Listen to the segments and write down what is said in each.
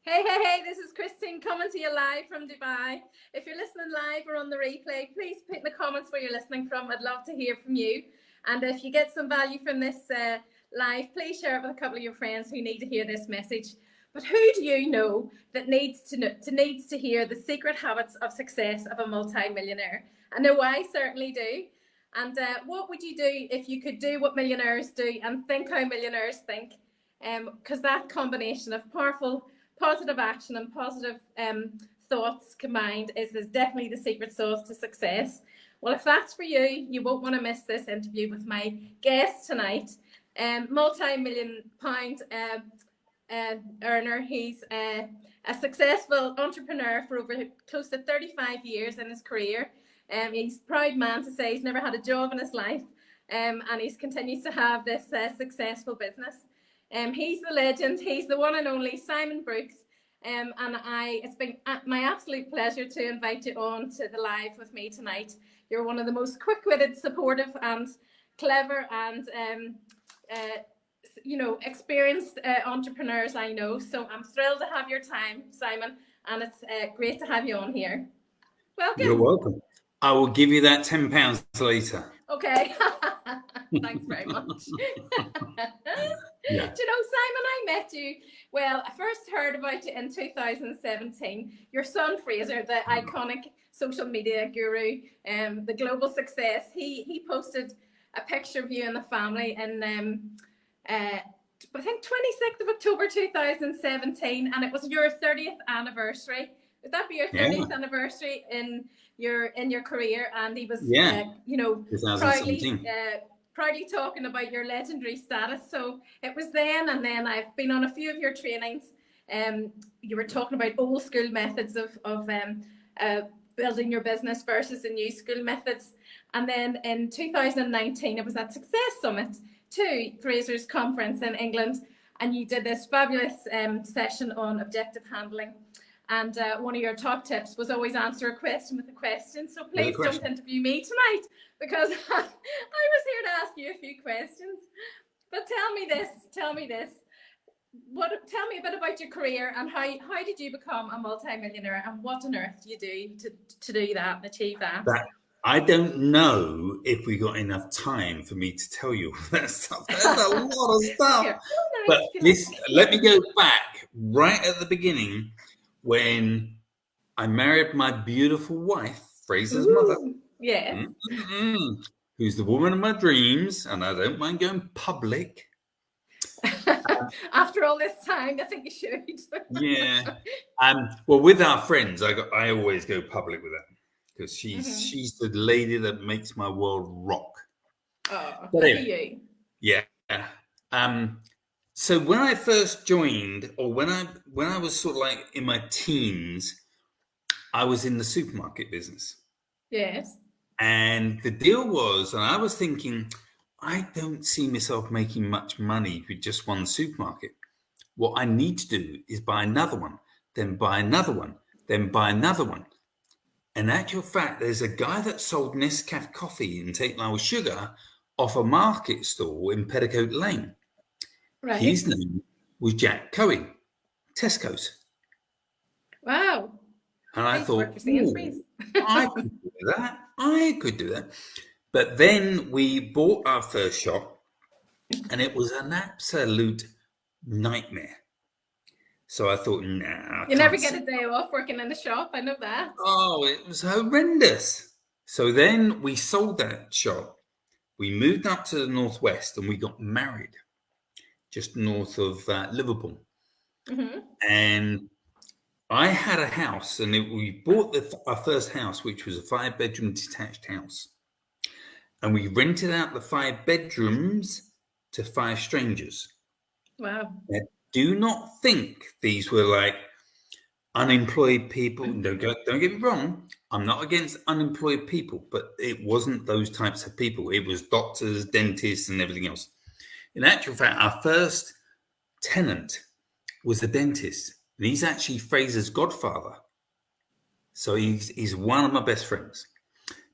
Hey, this is Christine coming to you live from Dubai. If you're listening live or on the replay, please put in the comments where you're listening from. I'd love to hear from you. And if you get some value from this live, please share it with a couple of your friends who need to hear this message. But who do you know that needs to hear the secret habits of success of a multi-millionaire? I know I certainly do. And what would you do if you could do what millionaires do and think how millionaires think? Because that combination of powerful positive action and positive thoughts combined is definitely the secret sauce to success. Well, if that's for you, you won't want to miss this interview with my guest tonight, multi-million pound earner. He's a successful entrepreneur for over close to 35 years in his career. He's a proud man to say he's never had a job in his life, and he continues to have this successful business. He's the legend. He's the one and only Simon Brookes. And it's been my absolute pleasure to invite you on to the live with me tonight. You're one of the most quick-witted, supportive, and clever, and experienced entrepreneurs I know. So I'm thrilled to have your time, Simon, and it's great to have you on here. Welcome. You're welcome. I will give you that £10 later. Okay. Thanks very much. Yeah. Do you know, Simon, I met you, well, I first heard about you in 2017. Your son, Fraser, the iconic social media guru, the global success, he posted a picture of you and the family in, I think, 26th of October 2017, and it was your 30th anniversary. Would that be your 30th anniversary in your career? And he was, proudly talking about your legendary status. So it was then, and then I've been on a few of your trainings. You were talking about old school methods of building your business versus the new school methods. And then in 2019, it was at Success Summit to Fraser's conference in England, and you did this fabulous session on objective handling. And one of your top tips was always answer a question with a question. So please don't interview me tonight, because I was here to ask you a few questions. But tell me this. Tell me a bit about your career, and how did you become a multi-millionaire, and what on earth do you do to do that, achieve that? I don't know if we got enough time for me to tell you all that stuff. There's a lot of stuff. But let me go back right at the beginning, when I married my beautiful wife, Fraser's mother. Yes. Who's the woman of my dreams, and I don't mind going public. After all this time, I think you should. Yeah. Well, with our friends, I always go public with her, because she's the lady that makes my world rock. Oh, look at you. Yeah. So when I first joined, or when I was sort of like in my teens, I was in the supermarket business. Yes. And the deal was, and I was thinking, I don't see myself making much money with just one supermarket. What I need to do is buy another one, then buy another one, then buy another one. In actual fact, there's a guy that sold Nescafe coffee and Tate Lyle sugar off a market stall in Petticoat Lane. Right. His name was Jack Cohen, Tesco's. Wow. And I thought, I could do that. But then we bought our first shop, and it was an absolute nightmare. So I thought, nah. You never get a day off working in the shop. I know that. Oh, it was horrendous. So then we sold that shop. We moved up to the northwest, and we got married just north of Liverpool. And I had a house, and we bought our first house, which was a 5-bedroom detached house. And we rented out the 5 bedrooms to 5 strangers. Wow. Now, do not think these were like unemployed people. Don't get me wrong. I'm not against unemployed people, but it wasn't those types of people. It was doctors, dentists, and everything else. In actual fact, our first tenant was a dentist. And he's actually Fraser's godfather. So he's one of my best friends.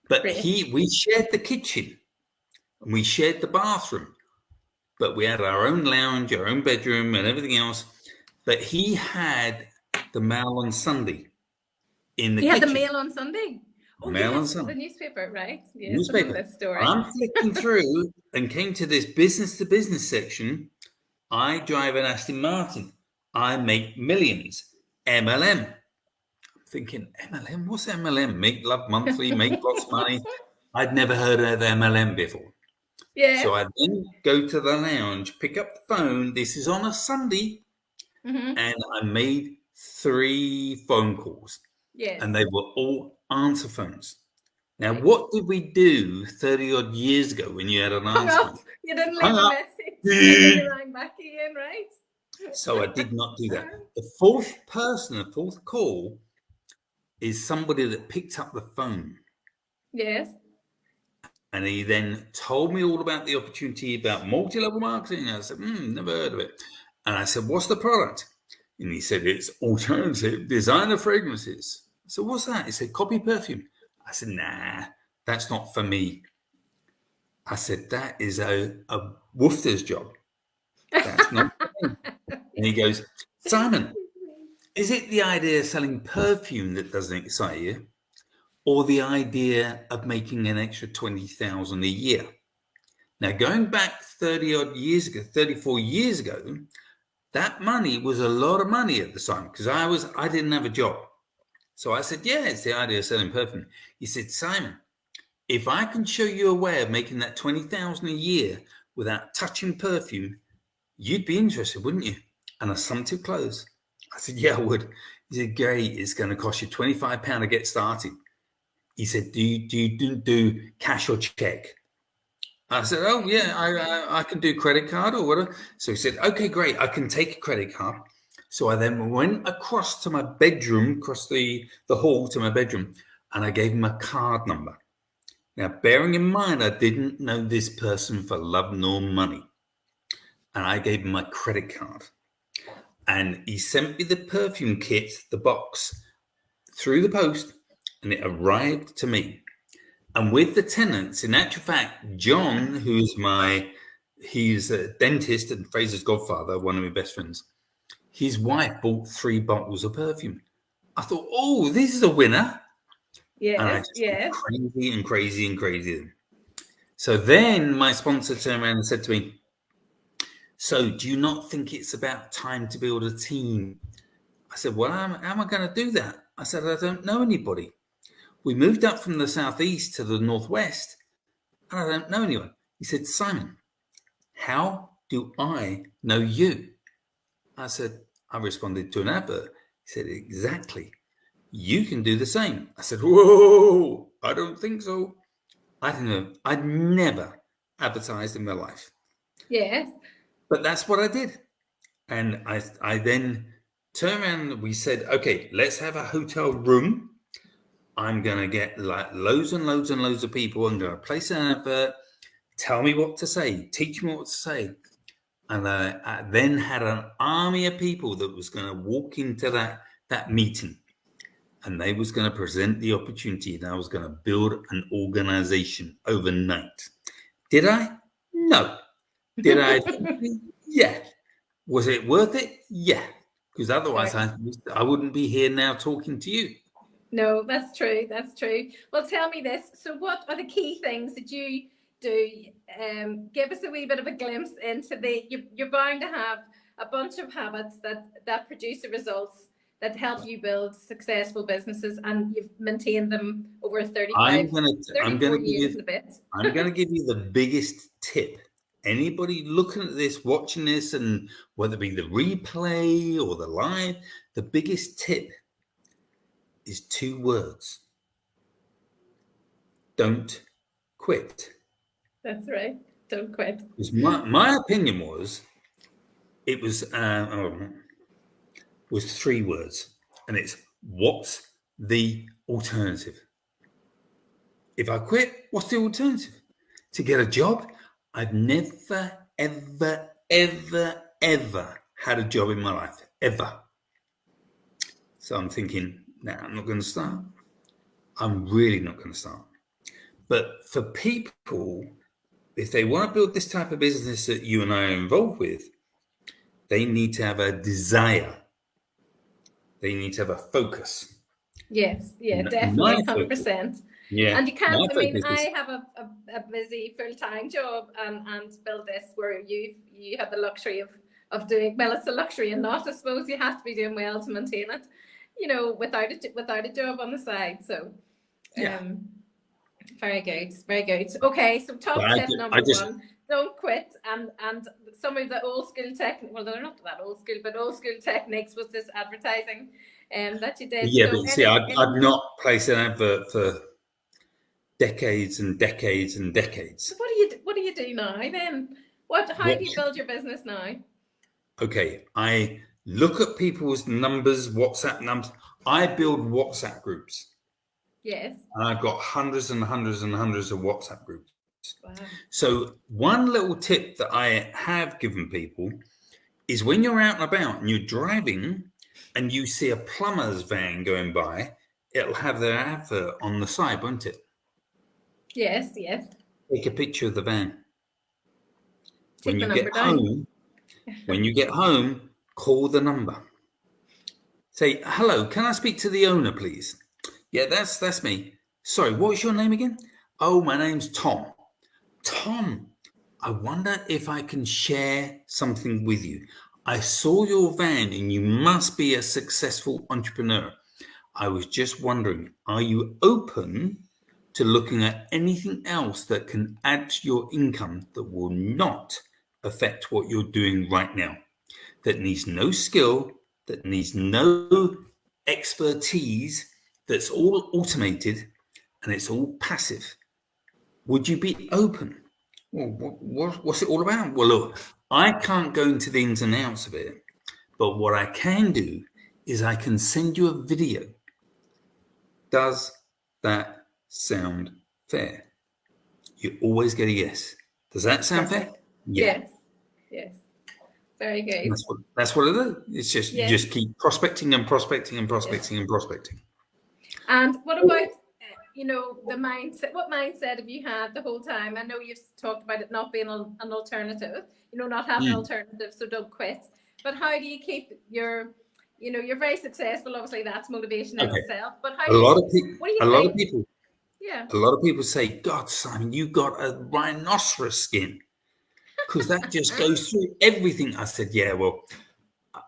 But we shared the kitchen, and we shared the bathroom. But we had our own lounge, our own bedroom, and everything else. But he had the Mail on Sunday in the You kitchen. had the Mail on Sunday? Oh, Mail on yes, Sunday. the newspaper, right? Yes, Newspaper. I know this story. I'm flicking through and came to this business to business section. I drive an Aston Martin. I make millions. MLM. I'm thinking, MLM? What's MLM? Make love monthly, make lots of money. I'd never heard of MLM before. Yeah. So I then go to the lounge, pick up the phone. This is on a Sunday. Mm-hmm. And I made 3 phone calls. Yes. And they were all answer phones. Now, Right. what did we do 30 odd years ago when you had an Hung answer up. phone? You didn't leave Hung a up. message. And then you rang back again, right? So I did not do that. The fourth person, the fourth call, is somebody that picked up the phone. Yes. And he then told me all about the opportunity about multi-level marketing. I said, never heard of it. And I said, what's the product? And he said, it's alternative designer fragrances. I said, what's that? He said, copy perfume. I said, nah, that's not for me. I said, that is a woofter's job. That's not for me. And he goes, Simon, is it the idea of selling perfume that doesn't excite you? Or the idea of making an extra 20,000 a year? Now, going back 30 odd years ago, 34 years ago, that money was a lot of money at the time because I didn't have a job. So I said, yeah, it's the idea of selling perfume. He said, Simon, if I can show you a way of making that 20,000 a year without touching perfume, you'd be interested, wouldn't you? And I summed to close. I said, yeah, I would. He said, great, it's going to cost you £25 to get started. He said, do you do cash or check? I said, oh, yeah, I can do credit card or whatever. So he said, okay, great, I can take a credit card. So I then went across to my bedroom, across the hall to my bedroom, and I gave him a card number. Now, bearing in mind, I didn't know this person for love nor money. And I gave him my credit card. And he sent me the perfume kit, the box, through the post, and it arrived to me. And with the tenants, in actual fact, John, he's a dentist and Fraser's godfather, one of my best friends, his wife bought 3 bottles of perfume. I thought, oh, this is a winner. Yes, And I just yes. went crazy and crazy and crazy. So then my sponsor turned around and said to me, so do you not think it's about time to build a team? I said, well, how am I going to do that? I said, I don't know anybody. We moved up from the southeast to the northwest, and I don't know anyone. He said, Simon, how do I know you? I said, I responded to an advert. He said, exactly. You can do the same. I said, whoa, I don't think so. I don't know. I'd never advertised in my life. Yes. But that's what I did. And I then turned around and we said, okay, let's have a hotel room. I'm going to get like loads and loads and loads of people. I'm going to place an advert, tell me what to say, teach me what to say. And I then had an army of people that was going to walk into that meeting. And they was going to present the opportunity. And I was going to build an organization overnight. Did I? No. Did I? Yeah. Was it worth it? Yeah. Because otherwise I wouldn't be here now talking to you. No, that's true. That's true. Well, tell me this. So what are the key things that you do? Give us a wee bit of a glimpse into you're bound to have a bunch of habits that produce the results that help you build successful businesses, and you've maintained them over 34 years and a bit. I'm going to give you the biggest tip. Anybody looking at this, watching this, and whether it be the replay or the live, the biggest tip is 2 words. Don't quit. That's right. Don't quit. Because my opinion was, it was 3 words, and it's what's the alternative? If I quit, what's the alternative? To get a job? I've never, ever, ever, ever had a job in my life, ever. So I'm thinking, nah, I'm not going to start. I'm really not going to start. But for people, if they want to build this type of business that you and I are involved with, they need to have a desire. They need to have a focus. Yes, yeah, My definitely, focus, 100%. yeah, And you can't, my I mean, focus is I have a busy full-time job and build this where you have the luxury of doing, well, it's a luxury and not, I suppose you have to be doing well to maintain it, you know, without a job on the side. So, yeah. very good, very good. Okay, so But top I, tip ju- number I just one, don't quit. And some of the old school well, they're not that old school, but old school techniques was this advertising that you did. yeah. So But you see, I've not placed an advert for decades and decades and decades. so what do you do now then? How do you build your business now? Okay, I look at people's numbers, WhatsApp numbers. I build WhatsApp groups. Yes. And I've got hundreds and hundreds and hundreds of WhatsApp groups. Wow. So one little tip that I have given people is when you're out and about and you're driving and you see a plumber's van going by, it'll have their advert on the side, won't it? Yes, yes. Take a picture of the van. Take the number down. When you get home, call the number. Say, hello, can I speak to the owner, please? Yeah, that's me. Sorry, what's your name again? Oh, my name's Tom. Tom, I wonder if I can share something with you. I saw your van and you must be a successful entrepreneur. I was just wondering, are you open to looking at anything else that can add to your income that will not affect what you're doing right now? That needs no skill, that needs no expertise, that's all automated and it's all passive. Would you be open? Well, what's it all about? Well, look, I can't go into the ins and outs of it, but what I can do is I can send you a video. Does that sound fair? You always get a yes. Does that sound fair? Yeah. Yes. Yes. Very good. That's what it is. It's just you just keep prospecting and prospecting and prospecting and prospecting. And what about the mindset? What mindset have you had the whole time? I know you've talked about it not being an alternative, not having an alternative, so don't quit. But how do you keep you're very successful. Obviously, that's motivation in itself. But how a lot of people say, God, Simon, you got a rhinoceros skin. Because that just goes through everything. I said, yeah, well,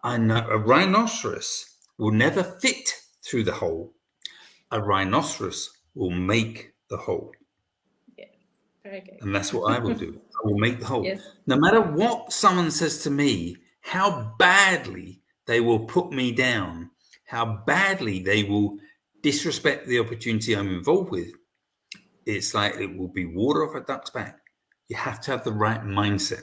I know a rhinoceros will never fit through the hole. A rhinoceros will make the hole. Yeah, very good. And that's what I will do. I will make the hole. Yes. No matter what someone says to me, how badly they will put me down, how badly they will disrespect the opportunity I'm involved with, it's like it will be water off a duck's back. You have to have the right mindset.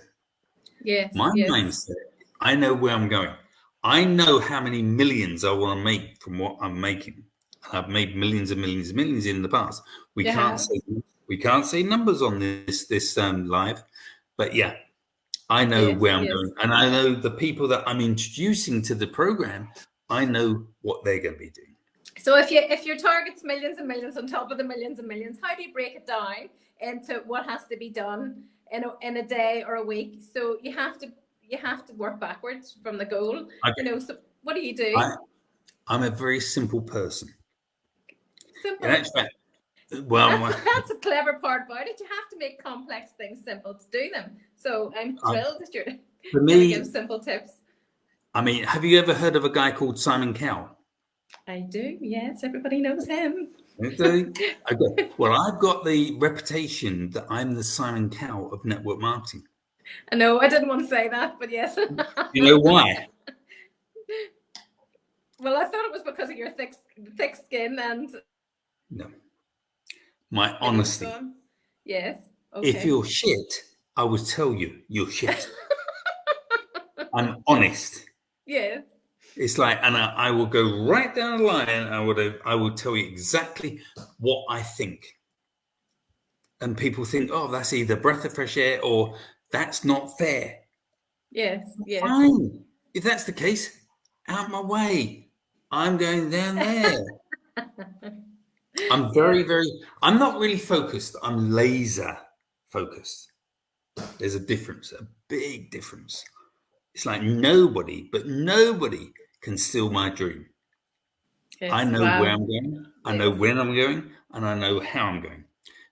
Yes. My mindset, I know where I'm going. I know how many millions I want to make from what I'm making. I've made millions and millions and millions in the past. We can't say numbers on this live, but yeah, I know where I'm going, and I know the people that I'm introducing to the program. I know what they're going to be doing. So if your target's millions and millions on top of the millions and millions, how do you break it down into what has to be done in a day or a week? So you have to work backwards from the goal. Okay. So what do you do? I'm a very simple person. Simple. That's a clever part about it. You have to make complex things simple to do them. So I'm thrilled that you're going to give simple tips. I mean, have you ever heard of a guy called Simon Cowell? I do, yes. Everybody knows him. Okay. Well, I've got the reputation that I'm the Simon Cowell of network marketing. I know, I didn't want to say that, but yes. You know why? Well, I thought it was because of your thick skin and... No. My honesty. Yes. Okay. If you're shit, I would tell you you're shit. I'm honest. Yes. It's like, and I will go right down the line. And I will tell you exactly what I think. And people think, oh, that's either breath of fresh air or that's not fair. Yes. Yes. Fine. If that's the case, out my way. I'm going down there. I'm I'm not really focused. I'm laser focused. There's a difference, a big difference. It's like nobody can steal my dream. I know Wow. where I'm going, I know when I'm going, and I know how I'm going.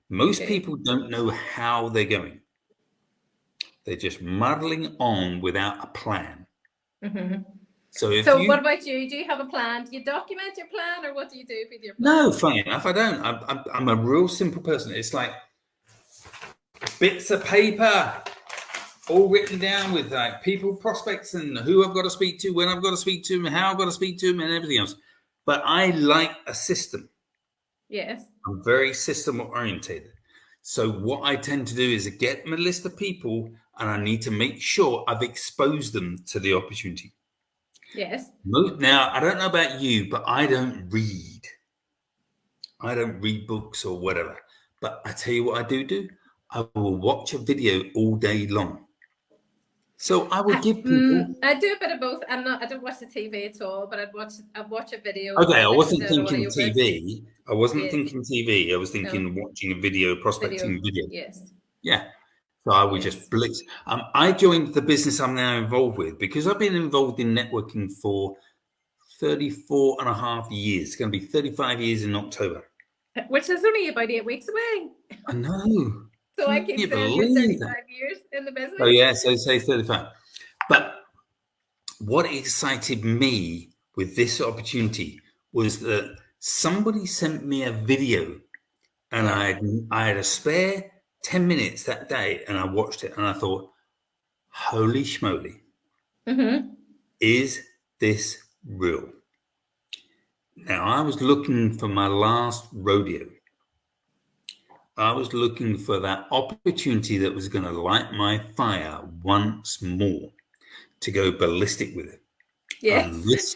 Most people don't know how they're going. They're just muddling on without a plan. Mm-hmm. So what about you? Do you have a plan? Do you document your plan, or what do you do with your plan? No, funny enough, I don't. I'm a real simple person. It's like bits of paper, all written down with like people, prospects, and who I've got to speak to, when I've got to speak to them, how I've got to speak to them, and everything else. But I like a system. Yes. I'm very system orientated. So what I tend to do is get my list of people, and I need to make sure I've exposed them to the opportunity. Yes. Now, I don't know about you, but I don't read. I don't read books or whatever. But I tell you what I do. I will watch a video all day long. So I will give people. I do a bit of both. I don't watch the TV at all, but I'd watch a video. Okay, I wasn't thinking TV. I wasn't thinking TV. I was thinking watching a video, prospecting video. Yes. Yeah. So I would just blitz. I joined the business I'm now involved with because I've been involved in networking for 34 and a half years. It's going to be 35 years in October. Which is only about 8 weeks away. I know. So I keep saying you're 35 years in the business. Oh, yeah. So say 35. But what excited me with this opportunity was that somebody sent me a video and I had a spare 10 minutes that day and I watched it and I thought, holy schmoly, is this real? Now, I was looking for my last rodeo. I was looking for that opportunity that was going to light my fire once more to go ballistic with it. Yes.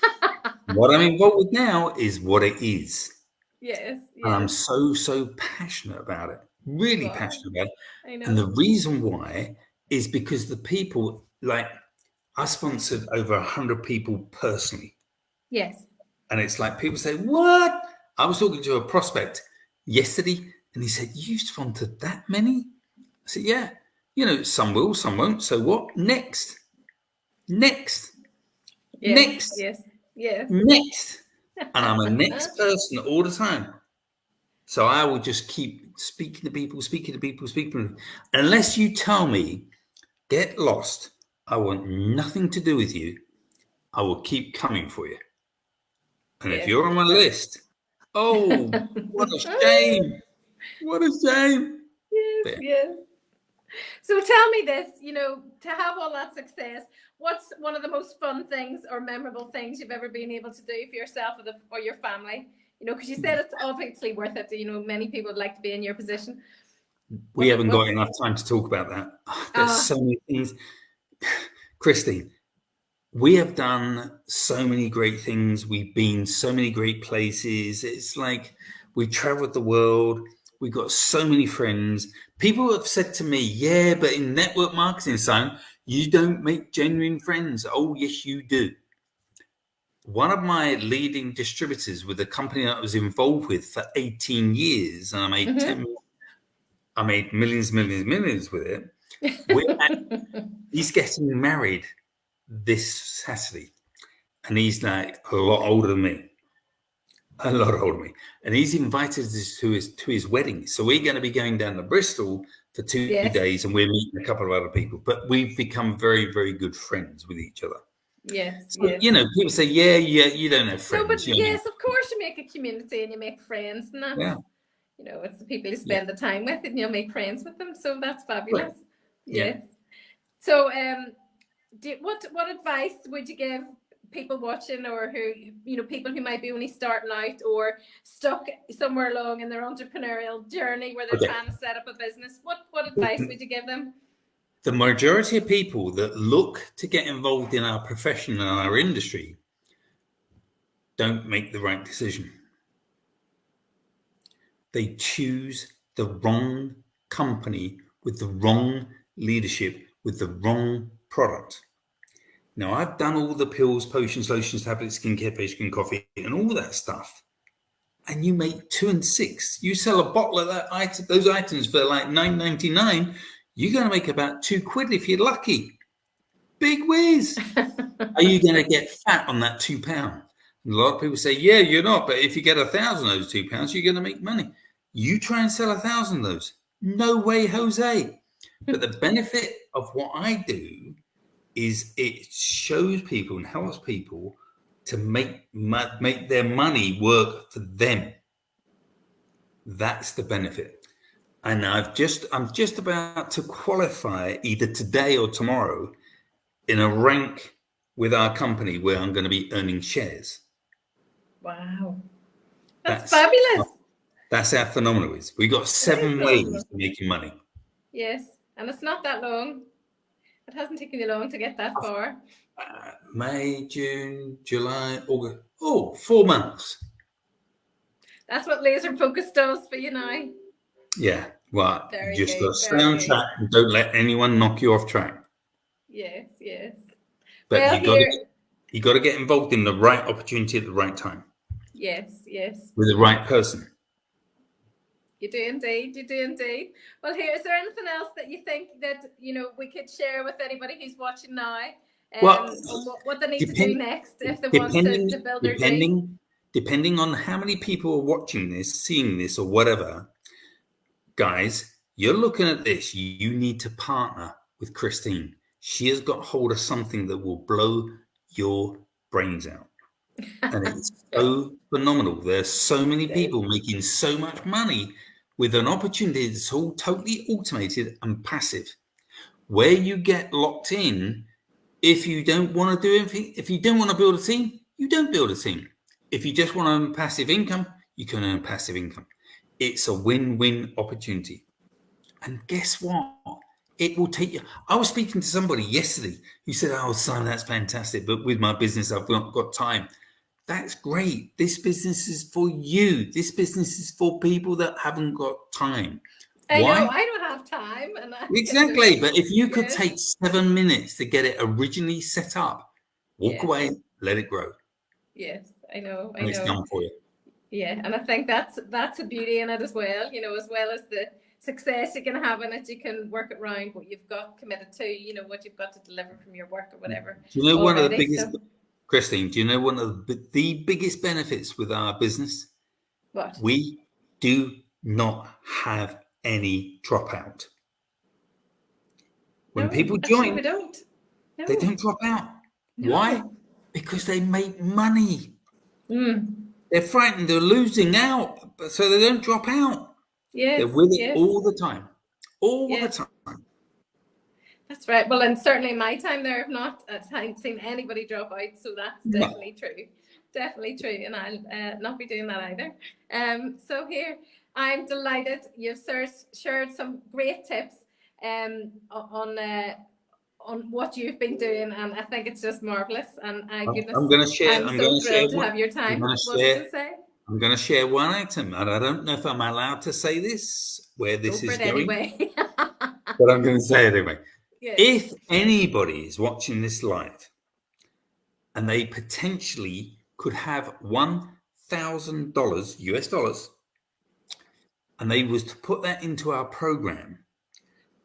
What I'm involved with now is what it is. Yes. And I'm so passionate about it. Really passionate about it. I know. And the reason why is because the people, like, I sponsored over 100 people personally. Yes. And it's like people say, what? I was talking to a prospect yesterday and he said, you've sponsored that many? I said, yeah. You know, some will, some won't. So what? Next. Yes. Next. Yes. Next. And I'm a next person all the time. So I will just keep speaking to people. Unless you tell me, get lost, I want nothing to do with you, I will keep coming for you. And if you're on my list, oh, what a shame. What a shame. Yes. So tell me this, to have all that success, what's one of the most fun things or memorable things you've ever been able to do for yourself or your family? Because you said it's obviously worth it. Many people would like to be in your position. We haven't got enough time to talk about that. There's so many things. Christine, we have done so many great things. We've been so many great places. It's like we traveled the world. We've got so many friends. People have said to me, yeah, but in network marketing, son, you don't make genuine friends. Oh, yes, you do. One of my leading distributors with the company that I was involved with for 18 years, and I made millions with it. He's getting married this Saturday, and he's like a lot older than me. And he's invited us to his wedding. So we're going to be going down to Bristol for 2 days, and we're meeting a couple of other people. But we've become very, very good friends with each other. Yes. So, people say, yeah, you don't have friends. No, but yes, of course you make a community and you make friends, and that's it's the people you spend the time with, and you'll make friends with them. So that's fabulous. Right. Yes. So, what advice would you give people watching, or who people who might be only starting out or stuck somewhere along in their entrepreneurial journey where they're trying to set up a business? What advice would you give them? The majority of people that look to get involved in our profession and our industry don't make the right decision. They choose the wrong company with the wrong leadership, with the wrong product. Now, I've done all the pills, potions, lotions, tablets, skincare, face cream, coffee, and all that stuff. And you make 2 and 6. You sell a bottle of those items for like $9.99. You're going to make about £2 if you're lucky. Big whiz. Are you going to get fat on that £2? And a lot of people say, yeah, you're not. But if you get 1,000 of those £2, you're going to make money. You try and sell 1,000 of those. No way, Jose. But the benefit of what I do is it shows people and helps people to make their money work for them. That's the benefit. And I'm just about to qualify either today or tomorrow in a rank with our company where I'm going to be earning shares. Wow. That's fabulous. That's how phenomenal it is. We've got 7 ways of making money. Yes. And it's not that long. It hasn't taken you long to get that far. May, June, July, August. Oh, 4 months. That's what laser focus does for you now. Yeah. Well, Very just good, got to stay on track and don't let anyone knock you off track. Yes, yes. But Well, you got to get involved in the right opportunity at the right time. Yes, yes. With the right person. You do indeed. You do indeed. Well, here, is there anything else that you think that, we could share with anybody who's watching now? On what they need to do next if they want to build their dream? Depending on how many people are watching this, seeing this, or whatever, guys, you're looking at this. You need to partner with Christine. She has got hold of something that will blow your brains out. And it's so phenomenal. There's so many people making so much money with an opportunity that's all totally automated and passive. Where you get locked in, if you don't want to do anything, if you don't want to build a team, you don't build a team. If you just want to earn passive income, you can earn passive income. It's a win-win opportunity. And guess what? It will take you. I was speaking to somebody yesterday who said, oh, Simon, that's fantastic. But with my business, I've not got time. That's great. This business is for you. This business is for people that haven't got time. I know, I don't have time. Exactly. But if you could take 7 minutes to get it originally set up, walk away, let it grow. Yes, I know. And it's done for you. Yeah, and I think that's a beauty in it as well, as well as the success you can have in it, you can work it around what you've got committed to, what you've got to deliver from your work or whatever. Do you know one of the biggest, Christine, do you know one of the biggest benefits with our business? What? We do not have any dropout. When people join, we don't. No. They don't drop out. No. Why? Because they make money. They're frightened. They're losing out, so they don't drop out. Yes, they're with it all the time. All the time. That's right. Well, and certainly in my time there, I've not seen anybody drop out, so that's definitely true. Definitely true, and I'll not be doing that either. So here, I'm delighted you've shared some great tips on what you've been doing, and I think it's just marvelous. And I'm going to share. I'm so thrilled to have your time. What did you say? I'm going to share one item, and I don't know if I'm allowed to say this, where this is going, anyway. But I'm going to say it anyway. Yes. If anybody is watching this live and they potentially could have $1,000 US dollars, and they was to put that into our program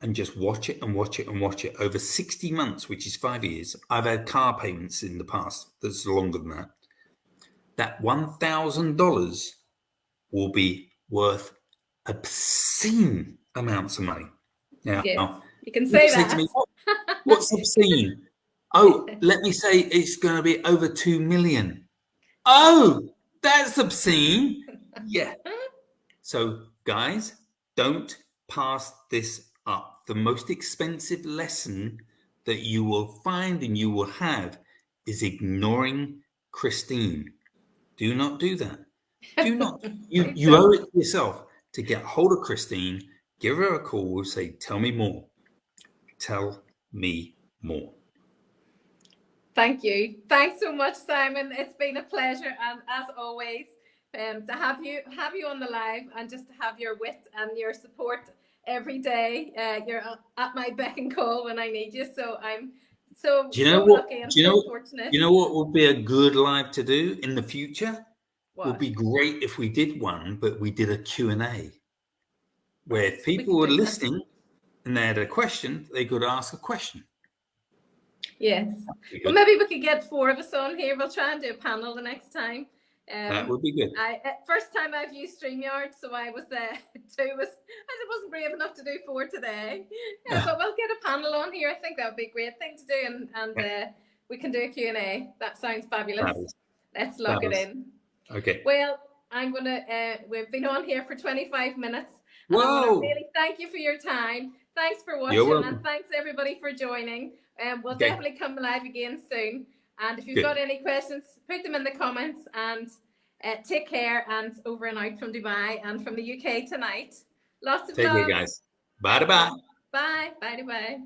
and just watch it and watch it and watch it over 60 months, which is 5 years. I've had car payments in the past that's longer than that. That $1,000 will be worth obscene amounts of money. Now, you can say that. To me, what's obscene? Oh, let me say it's going to be over 2 million. Oh, that's obscene. Yeah. So, guys, don't pass this up. The most expensive lesson that you will find and you will have is ignoring Christine. Do not do that. Do not. You owe it to yourself to get hold of Christine, give her a call, say, tell me more. Tell me more. Thank you. Thanks so much, Simon. It's been a pleasure, and as always, to have you on the live and just to have your wit and your support every day. You're at my beck and call when I need you. So I'm so lucky and so fortunate. You know what would be a good live to do in the future? What? Would be great if we did one, but we did a Q&A where if people were listening and they had a question, they could ask a question. Yes. Well, maybe we could get 4 of us on here. We'll try and do a panel the next time. That would be good. First time I've used StreamYard, so I was I wasn't brave enough to do 4 today. Yeah, but we'll get a panel on here. I think that would be a great thing to do, and we can do a Q&A. That sounds fabulous. Let's log it in. Okay. Well, I'm gonna. We've been on here for 25 minutes. Whoa! I want to really thank you for your time. Thanks for watching, and thanks everybody for joining. We'll definitely come live again soon. And if you've got any questions, put them in the comments, and take care, and over and out from Dubai and from the UK tonight. Lots of love. Take care, guys. Bye-bye. Bye. Bye-bye.